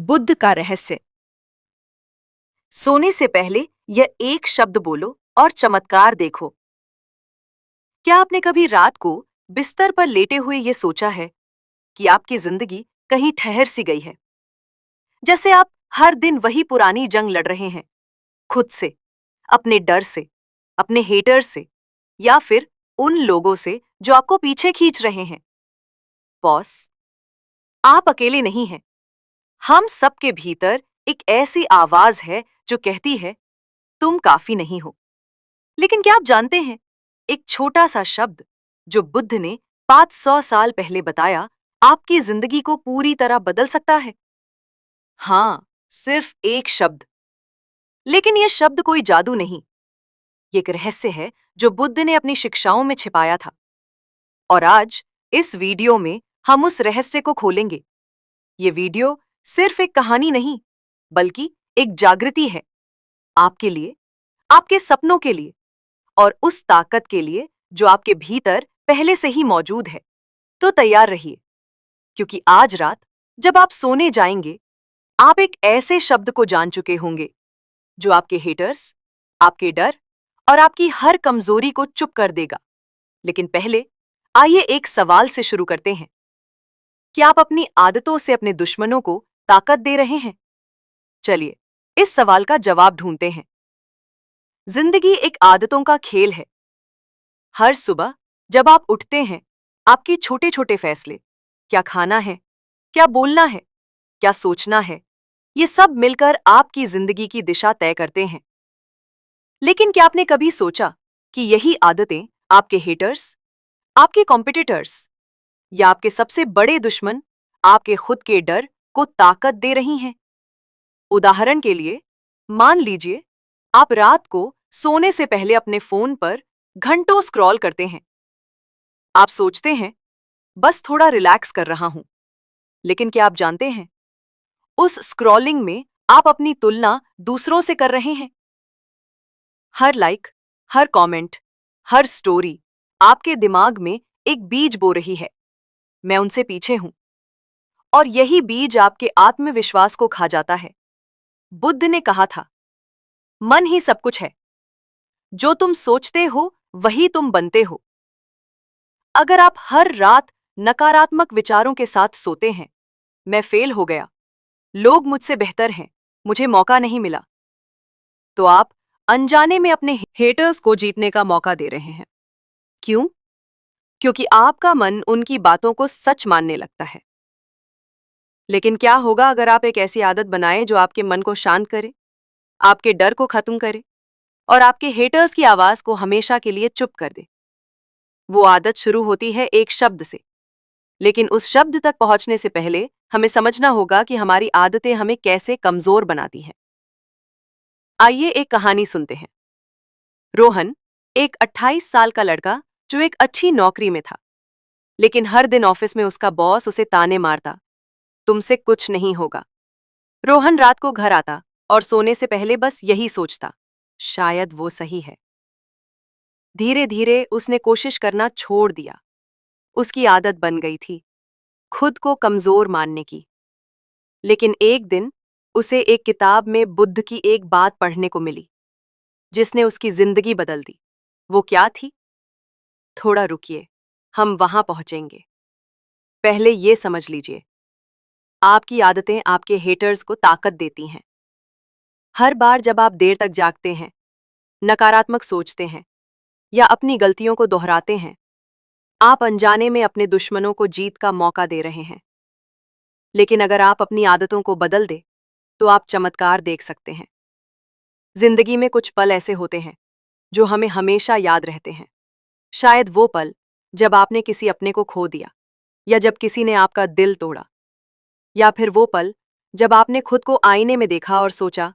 बुद्ध का रहस्य। सोने से पहले यह एक शब्द बोलो और चमत्कार देखो। क्या आपने कभी रात को बिस्तर पर लेटे हुए ये सोचा है कि आपकी जिंदगी कहीं ठहर सी गई है? जैसे आप हर दिन वही पुरानी जंग लड़ रहे हैं, खुद से, अपने डर से, अपने हेटर्स से, या फिर उन लोगों से जो आपको पीछे खींच रहे हैं। बॉस, आप अकेले नहीं हैं। हम सबके भीतर एक ऐसी आवाज है जो कहती है, तुम काफी नहीं हो। लेकिन क्या आप जानते हैं, एक छोटा सा शब्द जो बुद्ध ने 500 साल पहले बताया, आपकी जिंदगी को पूरी तरह बदल सकता है। हाँ, सिर्फ एक शब्द। लेकिन यह शब्द कोई जादू नहीं, ये एक रहस्य है जो बुद्ध ने अपनी शिक्षाओं में छिपाया था। और आज इस वीडियो में हम उस रहस्य को खोलेंगे। ये वीडियो सिर्फ एक कहानी नहीं, बल्कि एक जागृति है, आपके लिए, आपके सपनों के लिए, और उस ताकत के लिए जो आपके भीतर पहले से ही मौजूद है। तो तैयार रहिए, क्योंकि आज रात जब आप सोने जाएंगे, आप एक ऐसे शब्द को जान चुके होंगे जो आपके हेटर्स, आपके डर और आपकी हर कमजोरी को चुप कर देगा। लेकिन पहले आइए एक सवाल से शुरू करते हैं। क्या आप अपनी आदतों से अपने दुश्मनों को ताकत दे रहे हैं? चलिए इस सवाल का जवाब ढूंढते हैं। जिंदगी एक आदतों का खेल है। हर सुबह जब आप उठते हैं, आपके छोटे छोटे फैसले, क्या खाना है, क्या बोलना है, क्या सोचना है, ये सब मिलकर आपकी जिंदगी की दिशा तय करते हैं। लेकिन क्या आपने कभी सोचा कि यही आदतें आपके हेटर्स, आपके कॉम्पिटिटर्स या आपके सबसे बड़े दुश्मन, आपके खुद के डर को ताकत दे रही हैं? उदाहरण के लिए, मान लीजिए आप रात को सोने से पहले अपने फोन पर घंटों स्क्रॉल करते हैं। आप सोचते हैं, बस थोड़ा रिलैक्स कर रहा हूं। लेकिन क्या आप जानते हैं, उस स्क्रॉलिंग में आप अपनी तुलना दूसरों से कर रहे हैं। हर लाइक, हर कमेंट, हर स्टोरी आपके दिमाग में एक बीज बो रही है, मैं उनसे पीछे हूं। और यही बीज आपके आत्मविश्वास को खा जाता है। बुद्ध ने कहा था, मन ही सब कुछ है। जो तुम सोचते हो वही तुम बनते हो। अगर आप हर रात नकारात्मक विचारों के साथ सोते हैं, मैं फेल हो गया, लोग मुझसे बेहतर हैं, मुझे मौका नहीं मिला, तो आप अनजाने में अपने हेटर्स को जीतने का मौका दे रहे हैं। क्यों? क्योंकि आपका मन उनकी बातों को सच मानने लगता है। लेकिन क्या होगा अगर आप एक ऐसी आदत बनाएं जो आपके मन को शांत करे, आपके डर को खत्म करे और आपके हेटर्स की आवाज को हमेशा के लिए चुप कर दे? वो आदत शुरू होती है एक शब्द से, लेकिन उस शब्द तक पहुंचने से पहले हमें समझना होगा कि हमारी आदतें हमें कैसे कमजोर बनाती हैं। आइए एक कहानी सुनते हैं। रोहन, एक 28 साल का लड़का जो एक अच्छी नौकरी में था, लेकिन हर दिन ऑफिस में उसका बॉस उसे ताने मारता, तुमसे कुछ नहीं होगा। रोहन रात को घर आता और सोने से पहले बस यही सोचता, शायद वो सही है। धीरे धीरे उसने कोशिश करना छोड़ दिया। उसकी आदत बन गई थी खुद को कमजोर मानने की। लेकिन एक दिन उसे एक किताब में बुद्ध की एक बात पढ़ने को मिली, जिसने उसकी जिंदगी बदल दी। वो क्या थी? थोड़ा रुकिए, हम वहां पहुंचेंगे। पहले ये समझ लीजिए, आपकी आदतें आपके हेटर्स को ताकत देती हैं। हर बार जब आप देर तक जागते हैं, नकारात्मक सोचते हैं या अपनी गलतियों को दोहराते हैं, आप अनजाने में अपने दुश्मनों को जीत का मौका दे रहे हैं। लेकिन अगर आप अपनी आदतों को बदल दें, तो आप चमत्कार देख सकते हैं। जिंदगी में कुछ पल ऐसे होते हैं जो हमें हमेशा याद रहते हैं। शायद वो पल जब आपने किसी अपने को खो दिया, या जब किसी ने आपका दिल तोड़ा, या फिर वो पल जब आपने खुद को आईने में देखा और सोचा,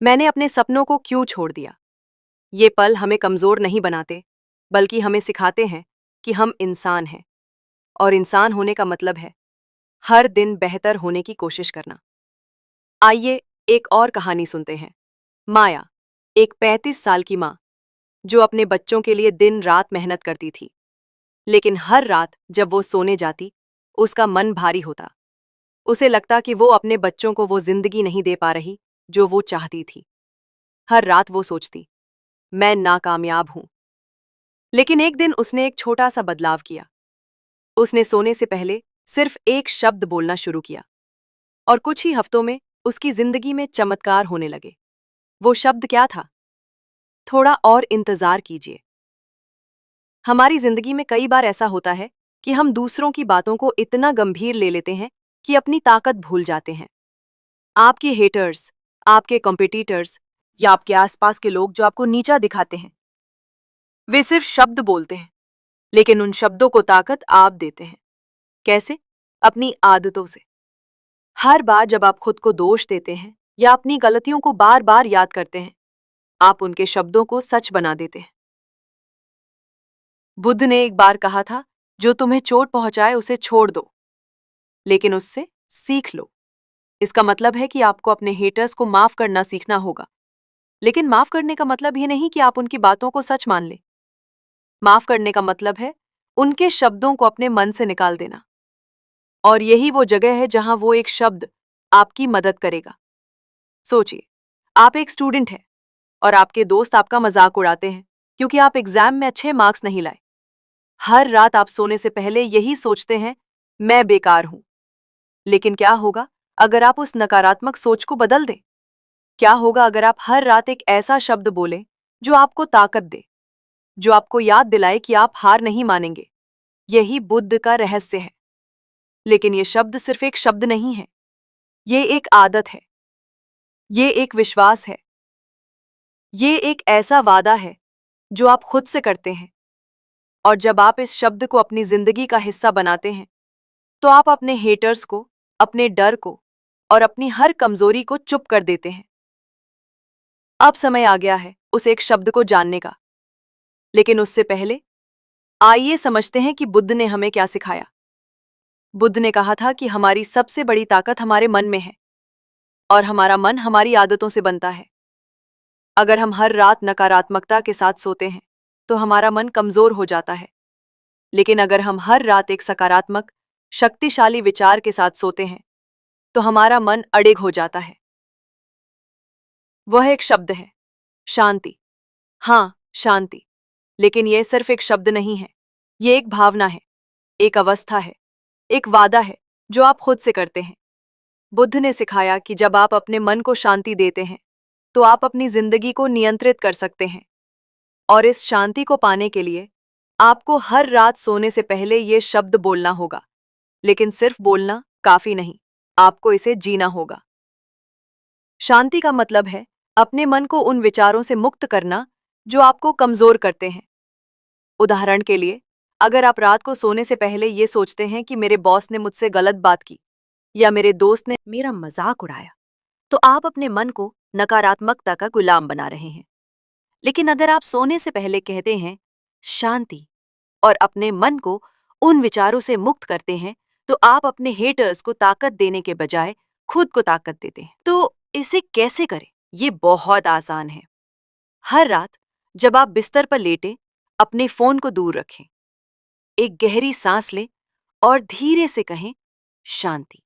मैंने अपने सपनों को क्यों छोड़ दिया। ये पल हमें कमजोर नहीं बनाते, बल्कि हमें सिखाते हैं कि हम इंसान हैं, और इंसान होने का मतलब है हर दिन बेहतर होने की कोशिश करना। आइए एक और कहानी सुनते हैं। माया, एक 35 साल की माँ जो अपने बच्चों के लिए दिन रात मेहनत करती थी, लेकिन हर रात जब वो सोने जाती, उसका मन भारी होता। उसे लगता कि वो अपने बच्चों को वो जिंदगी नहीं दे पा रही जो वो चाहती थी। हर रात वो सोचती, मैं नाकामयाब हूं। लेकिन एक दिन उसने एक छोटा सा बदलाव किया। उसने सोने से पहले सिर्फ एक शब्द बोलना शुरू किया, और कुछ ही हफ्तों में उसकी जिंदगी में चमत्कार होने लगे। वो शब्द क्या था? थोड़ा और इंतजार कीजिए। हमारी जिंदगी में कई बार ऐसा होता है कि हम दूसरों की बातों को इतना गंभीर ले लेते हैं कि अपनी ताकत भूल जाते हैं। आपके हेटर्स, आपके कॉम्पिटिटर्स या आपके आसपास के लोग जो आपको नीचा दिखाते हैं, वे सिर्फ शब्द बोलते हैं, लेकिन उन शब्दों को ताकत आप देते हैं। कैसे? अपनी आदतों से। हर बार जब आप खुद को दोष देते हैं या अपनी गलतियों को बार बार याद करते हैं, आप उनके शब्दों को सच बना देते हैं। बुद्ध ने एक बार कहा था, जो तुम्हें चोट पहुंचाए उसे छोड़ दो, लेकिन उससे सीख लो। इसका मतलब है कि आपको अपने हेटर्स को माफ करना सीखना होगा। लेकिन माफ करने का मतलब ये नहीं कि आप उनकी बातों को सच मान लें। माफ करने का मतलब है उनके शब्दों को अपने मन से निकाल देना। और यही वो जगह है जहां वो एक शब्द आपकी मदद करेगा। सोचिए, आप एक स्टूडेंट हैं और आपके दोस्त आपका मजाक उड़ाते हैं क्योंकि आप एग्जाम में अच्छे मार्क्स नहीं लाए। हर रात आप सोने से पहले यही सोचते हैं, मैं बेकार हूं। लेकिन क्या होगा अगर आप उस नकारात्मक सोच को बदल दें? क्या होगा अगर आप हर रात एक ऐसा शब्द बोलें जो आपको ताकत दे, जो आपको याद दिलाए कि आप हार नहीं मानेंगे? यही बुद्ध का रहस्य है। लेकिन ये शब्द सिर्फ एक शब्द नहीं है, ये एक आदत है, ये एक विश्वास है, ये एक ऐसा वादा है जो आप खुद से करते हैं। और जब आप इस शब्द को अपनी जिंदगी का हिस्सा बनाते हैं, तो आप अपने हेटर्स को, अपने डर को और अपनी हर कमजोरी को चुप कर देते हैं। अब समय आ गया है उस एक शब्द को जानने का। लेकिन उससे पहले आइए समझते हैं कि बुद्ध ने हमें क्या सिखाया। बुद्ध ने कहा था कि हमारी सबसे बड़ी ताकत हमारे मन में है, और हमारा मन हमारी आदतों से बनता है। अगर हम हर रात नकारात्मकता के साथ सोते हैं, तो हमारा मन कमजोर हो जाता है। लेकिन अगर हम हर रात एक सकारात्मक, शक्तिशाली विचार के साथ सोते हैं, तो हमारा मन अडिग हो जाता है। वह एक शब्द है, शांति। हाँ, शांति। लेकिन यह सिर्फ एक शब्द नहीं है, ये एक भावना है, एक अवस्था है, एक वादा है जो आप खुद से करते हैं। बुद्ध ने सिखाया कि जब आप अपने मन को शांति देते हैं, तो आप अपनी जिंदगी को नियंत्रित कर सकते हैं। और इस शांति को पाने के लिए आपको हर रात सोने से पहले ये शब्द बोलना होगा। लेकिन सिर्फ बोलना काफी नहीं, आपको इसे जीना होगा। शांति का मतलब है अपने मन को उन विचारों से मुक्त करना जो आपको कमजोर करते हैं। उदाहरण के लिए, अगर आप रात को सोने से पहले ये सोचते हैं कि मेरे बॉस ने मुझसे गलत बात की या मेरे दोस्त ने मेरा मजाक उड़ाया, तो आप अपने मन को नकारात्मकता का गुलाम बना रहे हैं। लेकिन अगर आप सोने से पहले कहते हैं शांति और अपने मन को उन विचारों से मुक्त करते हैं, तो आप अपने हेटर्स को ताकत देने के बजाय खुद को ताकत देते हैं। तो इसे कैसे करें? ये बहुत आसान है। हर रात जब आप बिस्तर पर लेटे, अपने फोन को दूर रखें, एक गहरी सांस लें और धीरे से कहें शांति।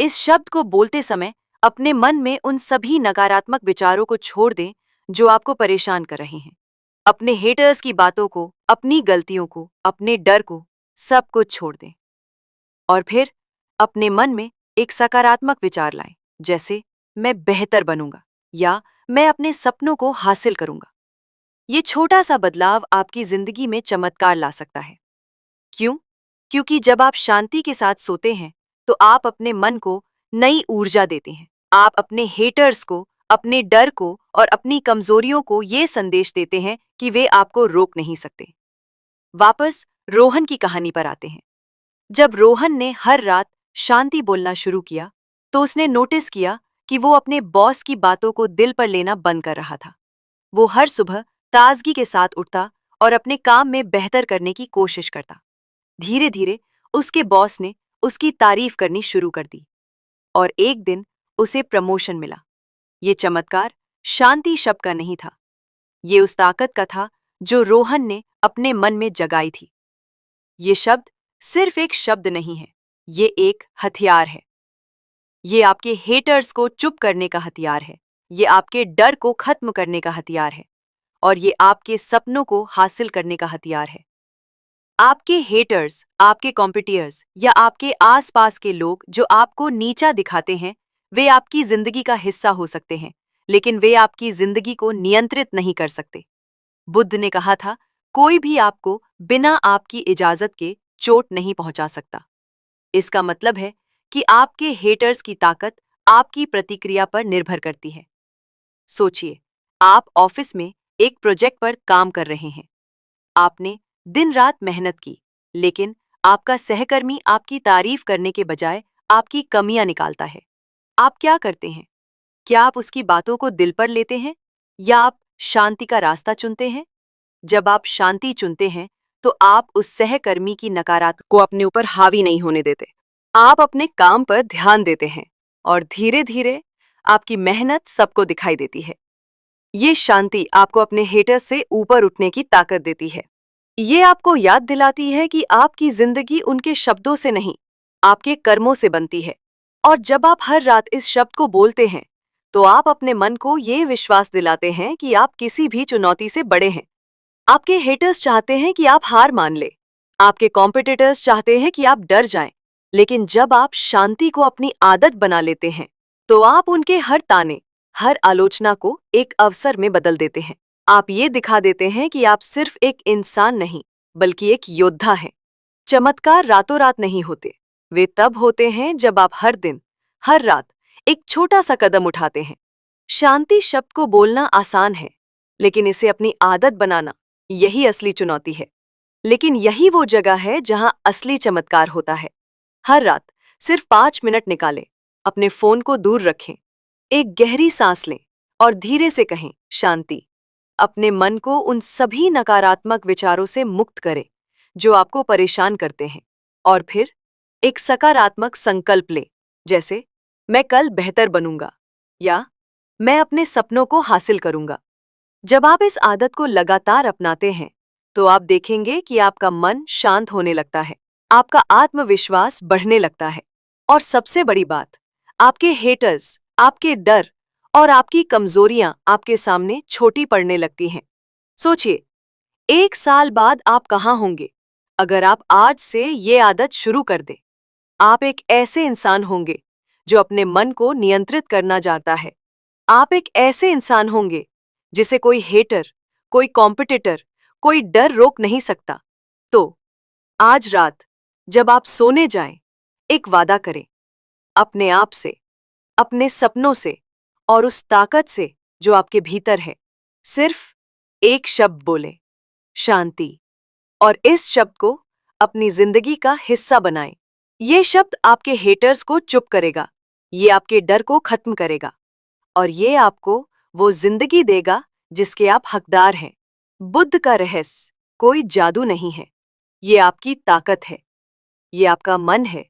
इस शब्द को बोलते समय अपने मन में उन सभी नकारात्मक विचारों को छोड़ दें जो आपको परेशान कर रहे हैं। अपने हेटर्स की बातों को, अपनी गलतियों को, अपने डर को, सब कुछ छोड़ दें। और फिर अपने मन में एक सकारात्मक विचार लाएं, जैसे मैं बेहतर बनूंगा या मैं अपने सपनों को हासिल करूंगा। ये छोटा सा बदलाव आपकी जिंदगी में चमत्कार ला सकता है। क्यों? क्योंकि जब आप शांति के साथ सोते हैं, तो आप अपने मन को नई ऊर्जा देते हैं। आप अपने हेटर्स को, अपने डर को और अपनी कमजोरियों को ये संदेश देते हैं कि वे आपको रोक नहीं सकते। वापस रोहन की कहानी पर आते हैं। जब रोहन ने हर रात शांति बोलना शुरू किया, तो उसने नोटिस किया कि वो अपने बॉस की बातों को दिल पर लेना बंद कर रहा था। वो हर सुबह ताजगी के साथ उठता और अपने काम में बेहतर करने की कोशिश करता। धीरे धीरे उसके बॉस ने उसकी तारीफ करनी शुरू कर दी और एक दिन उसे प्रमोशन मिला। ये चमत्कार शांति शब्द का नहीं था, ये उस ताकत का था जो रोहन ने अपने मन में जगाई थी। ये शब्द सिर्फ एक शब्द नहीं है, ये एक हथियार है। ये आपके हेटर्स को चुप करने का हथियार है। ये आपके डर को खत्म करने का हथियार है। और ये आपके सपनों को हासिल करने का हथियार है। आपके हेटर्स, आपके कॉम्पिटिटर्स या आपके आसपास के लोग जो आपको नीचा दिखाते हैं, वे आपकी जिंदगी का हिस्सा हो सकते हैं, लेकिन वे आपकी जिंदगी को नियंत्रित नहीं कर सकते। बुद्ध ने कहा था, कोई भी आपको बिना आपकी इजाजत के चोट नहीं पहुंचा सकता। इसका मतलब है कि आपके हेटर्स की ताकत आपकी प्रतिक्रिया पर निर्भर करती है। सोचिए, आप ऑफिस में एक प्रोजेक्ट पर काम कर रहे हैं। आपने दिन रात मेहनत की, लेकिन आपका सहकर्मी आपकी तारीफ करने के बजाय आपकी कमियां निकालता है। आप क्या करते हैं? क्या आप उसकी बातों को दिल पर लेते हैं या आप शांति का रास्ता चुनते हैं? जब आप शांति चुनते हैं, तो आप उस सहकर्मी की नकारात्मकता को अपने ऊपर हावी नहीं होने देते। आप अपने काम पर ध्यान देते हैं और धीरे धीरे आपकी मेहनत सबको दिखाई देती है। ये शांति आपको अपने हेटर्स से ऊपर उठने की ताकत देती है। ये आपको याद दिलाती है कि आपकी जिंदगी उनके शब्दों से नहीं, आपके कर्मों से बनती है। और जब आप हर रात इस शब्द को बोलते हैं, तो आप अपने मन को ये विश्वास दिलाते हैं कि आप किसी भी चुनौती से बड़े हैं। आपके हेटर्स चाहते हैं कि आप हार मान ले। आपके कॉम्पिटिटर्स चाहते हैं कि आप डर जाएं। लेकिन जब आप शांति को अपनी आदत बना लेते हैं, तो आप उनके हर ताने, हर आलोचना को एक अवसर में बदल देते हैं। आप ये दिखा देते हैं कि आप सिर्फ एक इंसान नहीं, बल्कि एक योद्धा हैं। चमत्कार रातों रात नहीं होते। वे तब होते हैं जब आप हर दिन, हर रात एक छोटा सा कदम उठाते हैं। शांति शब्द को बोलना आसान है, लेकिन इसे अपनी आदत बनाना, यही असली चुनौती है। लेकिन यही वो जगह है जहां असली चमत्कार होता है। हर रात सिर्फ 5 मिनट निकालें, अपने फोन को दूर रखें, एक गहरी सांस लें और धीरे से कहें, शांति। अपने मन को उन सभी नकारात्मक विचारों से मुक्त करें जो आपको परेशान करते हैं, और फिर एक सकारात्मक संकल्प लें, जैसे मैं कल बेहतर बनूंगा या मैं अपने सपनों को हासिल करूंगा। जब आप इस आदत को लगातार अपनाते हैं, तो आप देखेंगे कि आपका मन शांत होने लगता है, आपका आत्मविश्वास बढ़ने लगता है, और सबसे बड़ी बात, आपके हेटर्स, आपके डर और आपकी कमजोरियां आपके सामने छोटी पड़ने लगती हैं। सोचिए, 1 साल बाद आप कहाँ होंगे अगर आप आज से ये आदत शुरू कर दें। आप एक ऐसे इंसान होंगे जो अपने मन को नियंत्रित करना जानता है। आप एक ऐसे इंसान होंगे जिसे कोई हेटर, कोई कॉम्पिटिटर, कोई डर रोक नहीं सकता। तो आज रात जब आप सोने जाएं, एक वादा करें अपने आप से, अपने सपनों से और उस ताकत से जो आपके भीतर है। सिर्फ एक शब्द बोलें, शांति, और इस शब्द को अपनी जिंदगी का हिस्सा बनाएं। ये शब्द आपके हेटर्स को चुप करेगा, ये आपके डर को खत्म करेगा, और ये आपको वो जिंदगी देगा जिसके आप हकदार हैं। बुद्ध का रहस्य कोई जादू नहीं है, ये आपकी ताकत है, ये आपका मन है,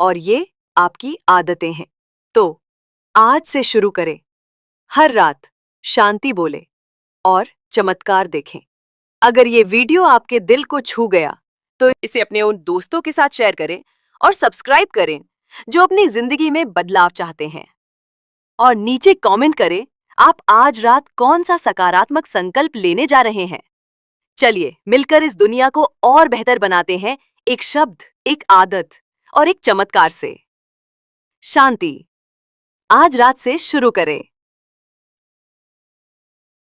और ये आपकी आदतें हैं। तो आज से शुरू करें, हर रात शांति बोले और चमत्कार देखें। अगर ये वीडियो आपके दिल को छू गया, तो इसे अपने उन दोस्तों के साथ शेयर करें और सब्सक्राइब करें जो अपनी जिंदगी में बदलाव चाहते हैं। और नीचे कमेंट करें, आप आज रात कौन सा सकारात्मक संकल्प लेने जा रहे हैं। चलिए मिलकर इस दुनिया को और बेहतर बनाते हैं, एक शब्द, एक आदत और एक चमत्कार से। शांति आज रात से शुरू करें।